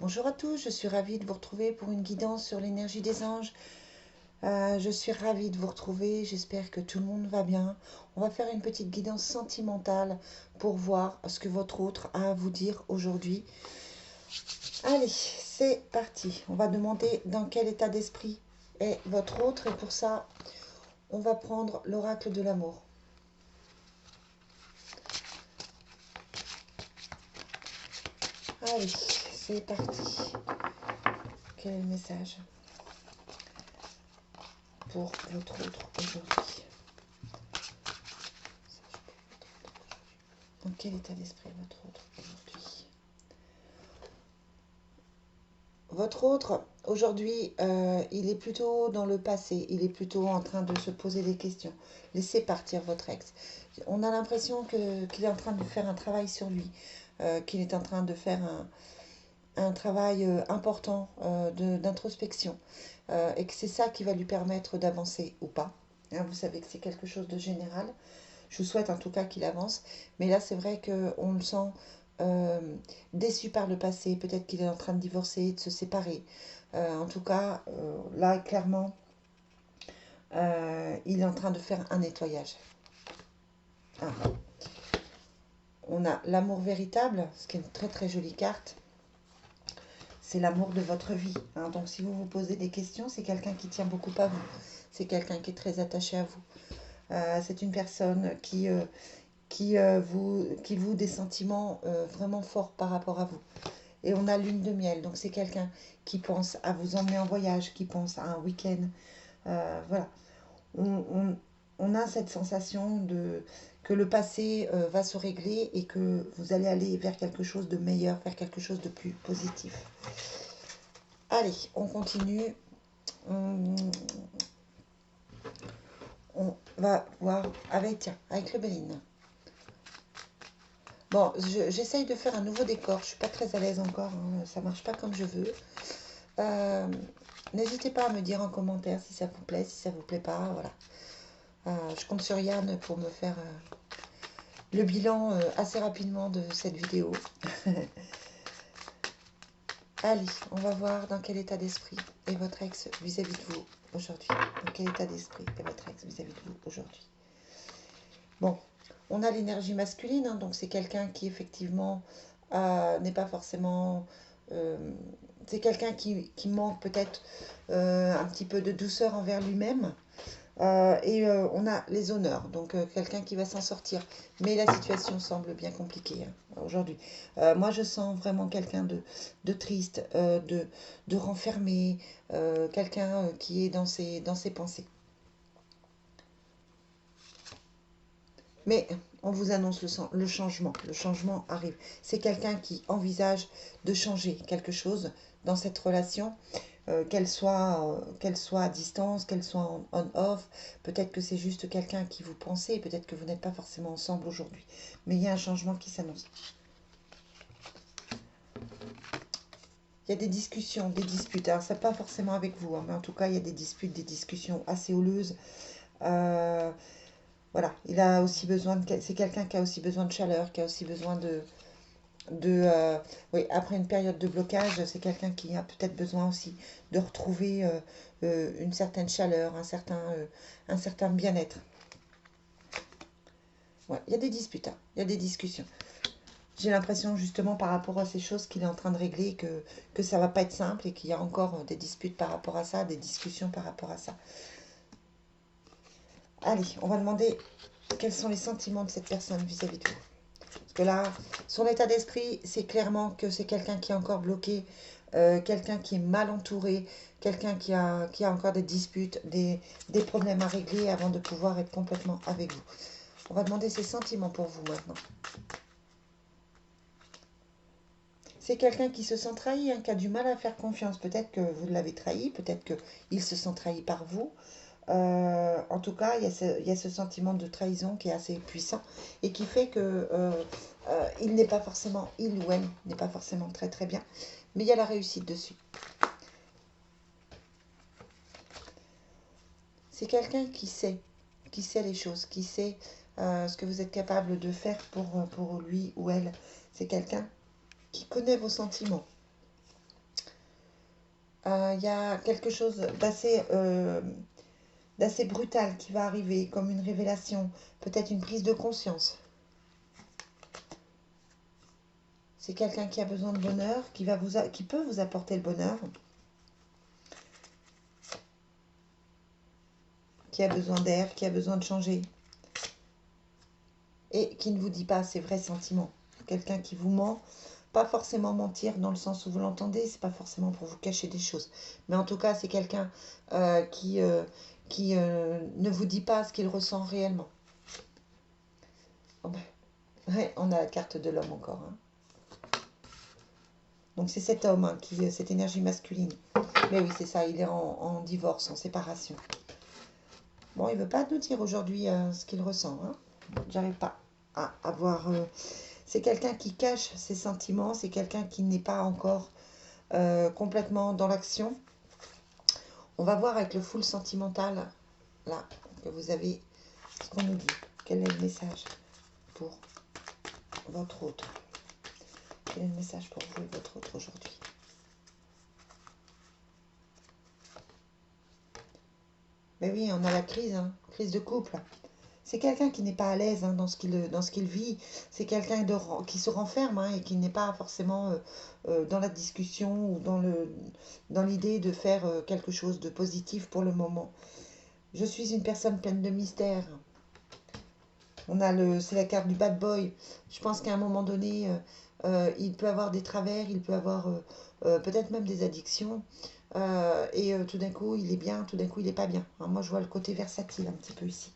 Bonjour à tous, je suis ravie de vous retrouver pour une guidance sur l'énergie des anges. Je suis ravie de vous retrouver, j'espère que tout le monde va bien. On va faire une petite guidance sentimentale pour voir ce que votre autre a à vous dire aujourd'hui. Allez, c'est parti. On va demander dans quel état d'esprit est votre autre et pour ça, on va prendre l'oracle de l'amour. Allez, c'est parti. Quel est le message pour votre autre aujourd'hui? Dans quel état d'esprit est votre autre aujourd'hui? Votre autre, aujourd'hui, il est plutôt dans le passé, il est plutôt en train de se poser des questions. Laissez partir votre ex. On a l'impression qu'il est en train de faire un travail sur lui, qu'il est en train de faire un travail important d'introspection, et que c'est ça qui va lui permettre d'avancer ou pas. Hein, vous savez que c'est quelque chose de général. Je vous souhaite en tout cas qu'il avance. Mais là, c'est vrai qu'on le sent euh, déçu par le passé. Peut-être qu'il est en train de divorcer, de se séparer. En tout cas, là, clairement, il est en train de faire un nettoyage. Ah. On a l'amour véritable, ce qui est une très très jolie carte. C'est l'amour de votre vie. Hein. Donc si vous vous posez des questions, c'est quelqu'un qui tient beaucoup à vous. C'est quelqu'un qui est très attaché à vous. C'est une personne qui vous des sentiments vraiment forts par rapport à vous. Et on a lune de miel, donc c'est quelqu'un qui pense à vous emmener en voyage, qui pense à un week-end. Voilà, on, on, on a cette sensation que le passé va se régler et que vous allez aller vers quelque chose de meilleur, vers quelque chose de plus positif. Allez, on continue. On, on va voir avec le Béline. Bon, j'essaye de faire un nouveau décor. Je suis pas très à l'aise encore. Hein, ça marche pas comme je veux. Euh, N'hésitez pas à me dire en commentaire si ça vous plaît, si ça vous plaît pas. Voilà. Je compte sur Yann pour me faire le bilan assez rapidement de cette vidéo. Allez, on va voir dans quel état d'esprit est votre ex vis-à-vis de vous aujourd'hui. Dans quel état d'esprit est votre ex vis-à-vis de vous aujourd'hui. Bon, on a l'énergie masculine, hein, donc c'est quelqu'un qui effectivement n'est pas forcément... euh, c'est quelqu'un qui manque peut-être un petit peu de douceur envers lui-même. On a les honneurs, donc quelqu'un qui va s'en sortir. Mais la situation semble bien compliquée hein, aujourd'hui. Moi, je sens vraiment quelqu'un de triste, de renfermé, quelqu'un qui est dans ses pensées. Mais on vous annonce le changement. Le changement arrive. C'est quelqu'un qui envisage de changer quelque chose dans cette relation, qu'elle soit à distance, qu'elle soit en on-off. Peut-être que c'est juste quelqu'un qui vous pensez, peut-être que vous n'êtes pas forcément ensemble aujourd'hui. Mais il y a un changement qui s'annonce. Il y a des discussions, des disputes. Alors, c'est pas forcément avec vous, hein, mais en tout cas, il y a des disputes, des discussions assez houleuses. Euh, voilà, il a aussi besoin de. C'est quelqu'un qui a aussi besoin de chaleur, qui a aussi besoin oui, après une période de blocage, c'est quelqu'un qui a peut-être besoin aussi de retrouver une certaine chaleur, un certain bien-être. Ouais, il y a des disputes, hein, il y a des discussions. J'ai l'impression justement par rapport à ces choses qu'il est en train de régler que ça va pas être simple et qu'il y a encore des disputes par rapport à ça, des discussions par rapport à ça. Allez, on va demander quels sont les sentiments de cette personne vis-à-vis de vous. Parce que là, son état d'esprit, c'est clairement que c'est quelqu'un qui est encore bloqué, quelqu'un qui est mal entouré, quelqu'un qui a encore des disputes, des problèmes à régler avant de pouvoir être complètement avec vous. On va demander ses sentiments pour vous maintenant. C'est quelqu'un qui se sent trahi, hein, qui a du mal à faire confiance. Peut-être que vous l'avez trahi, peut-être qu'il se sent trahi par vous. En tout cas, il y a ce sentiment de trahison qui est assez puissant et qui fait que il n'est pas forcément, il ou elle n'est pas forcément très très bien, mais il y a la réussite dessus. C'est quelqu'un qui sait les choses, qui sait ce que vous êtes capable de faire pour lui ou elle. C'est quelqu'un qui connaît vos sentiments. Il y a quelque chose d'assez brutal qui va arriver, comme une révélation, peut-être une prise de conscience. C'est quelqu'un qui a besoin de bonheur, qui peut vous apporter le bonheur, qui a besoin d'air, qui a besoin de changer, et qui ne vous dit pas ses vrais sentiments. Quelqu'un qui vous ment, pas forcément mentir dans le sens où vous l'entendez, c'est pas forcément pour vous cacher des choses. Mais en tout cas, c'est quelqu'un qui ne vous dit pas ce qu'il ressent réellement. Oh ben, ouais, on a la carte de l'homme encore. Hein. Donc c'est cet homme, hein, cette énergie masculine. Mais oui, c'est ça, il est en divorce, en séparation. Bon, il ne veut pas nous dire aujourd'hui ce qu'il ressent. Hein. J'arrive pas à avoir... c'est quelqu'un qui cache ses sentiments, c'est quelqu'un qui n'est pas encore complètement dans l'action. On va voir avec le full sentimental, là, que vous avez, ce qu'on nous dit. Quel est le message pour votre autre? Quel est le message pour vous et votre autre aujourd'hui? Mais oui, on a la crise, hein, crise de couple. C'est quelqu'un qui n'est pas à l'aise hein, dans ce qu'il vit. C'est quelqu'un qui se renferme hein, et qui n'est pas forcément dans la discussion ou dans l'idée de faire quelque chose de positif pour le moment. Je suis une personne pleine de mystères. C'est la carte du bad boy. Je pense qu'à un moment donné, il peut avoir des travers, il peut avoir peut-être même des addictions. Et tout d'un coup, il est bien, tout d'un coup, il n'est pas bien. Alors, moi, je vois le côté versatile un petit peu ici.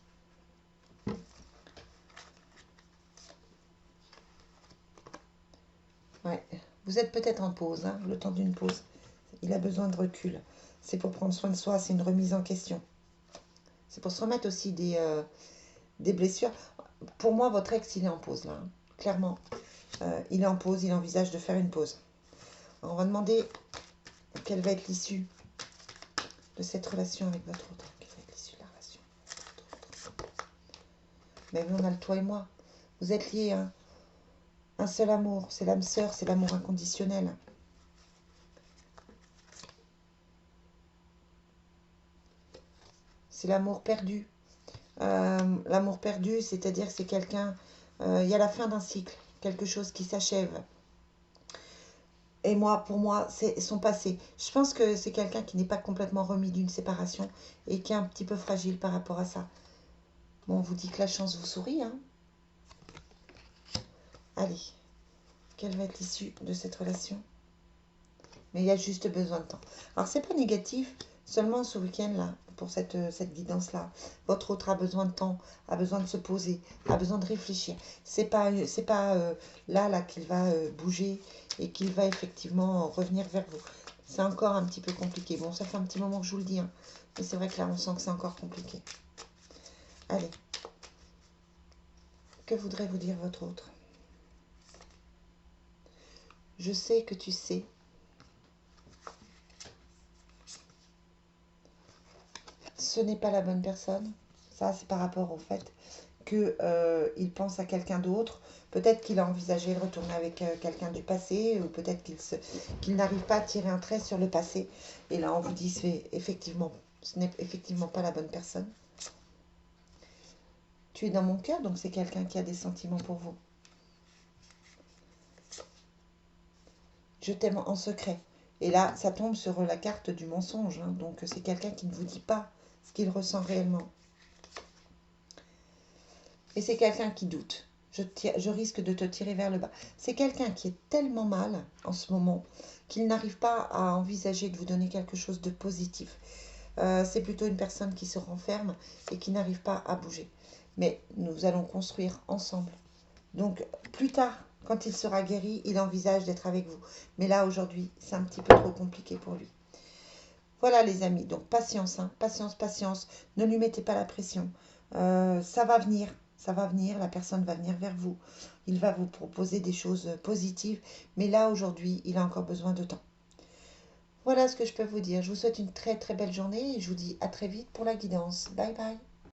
Ouais. Vous êtes peut-être en pause, hein, le temps d'une pause. Il a besoin de recul. C'est pour prendre soin de soi, c'est une remise en question. C'est pour se remettre aussi des blessures. Pour moi, votre ex, il est en pause, là. Hein. Clairement, il est en pause, il envisage de faire une pause. Alors, on va demander quelle va être l'issue de cette relation avec votre autre. Quelle va être l'issue de la relation avec votre autre. Mais oui, on a le toi et moi. Vous êtes liés, hein. Un seul amour, c'est l'âme sœur, c'est l'amour inconditionnel. C'est l'amour perdu. L'amour perdu, c'est-à-dire que c'est quelqu'un... il y a la fin d'un cycle, quelque chose qui s'achève. Et moi, pour moi, c'est son passé. Je pense que c'est quelqu'un qui n'est pas complètement remis d'une séparation et qui est un petit peu fragile par rapport à ça. Bon, on vous dit que la chance vous sourit, hein. Allez, quelle va être l'issue de cette relation? Mais il y a juste besoin de temps. Alors, c'est pas négatif, seulement ce week-end-là, pour cette guidance-là. Votre autre a besoin de temps, a besoin de se poser, a besoin de réfléchir. C'est pas là qu'il va bouger et qu'il va effectivement revenir vers vous. C'est encore un petit peu compliqué. Bon, ça fait un petit moment que je vous le dis, hein, mais c'est vrai que là, on sent que c'est encore compliqué. Allez. Que voudrait vous dire votre autre? Je sais que tu sais. Ce n'est pas la bonne personne. Ça, c'est par rapport au fait qu'il pense à quelqu'un d'autre. Peut-être qu'il a envisagé de retourner avec quelqu'un du passé, ou peut-être qu'il n'arrive pas à tirer un trait sur le passé. Et là, on vous dit, ce n'est effectivement pas la bonne personne. Tu es dans mon cœur, donc c'est quelqu'un qui a des sentiments pour vous. Je t'aime en secret. Et là, ça tombe sur la carte du mensonge. Hein, donc, c'est quelqu'un qui ne vous dit pas ce qu'il ressent réellement. Et c'est quelqu'un qui doute. Je risque de te tirer vers le bas. C'est quelqu'un qui est tellement mal en ce moment qu'il n'arrive pas à envisager de vous donner quelque chose de positif. C'est plutôt une personne qui se renferme et qui n'arrive pas à bouger. Mais nous allons construire ensemble. Donc, plus tard, quand il sera guéri, il envisage d'être avec vous. Mais là, aujourd'hui, c'est un petit peu trop compliqué pour lui. Voilà, les amis. Donc, patience, hein. Patience, patience. Ne lui mettez pas la pression. Ça va venir. Ça va venir, la personne va venir vers vous. Il va vous proposer des choses positives. Mais là, aujourd'hui, il a encore besoin de temps. Voilà ce que je peux vous dire. Je vous souhaite une très très belle journée et je vous dis à très vite pour la guidance. Bye bye.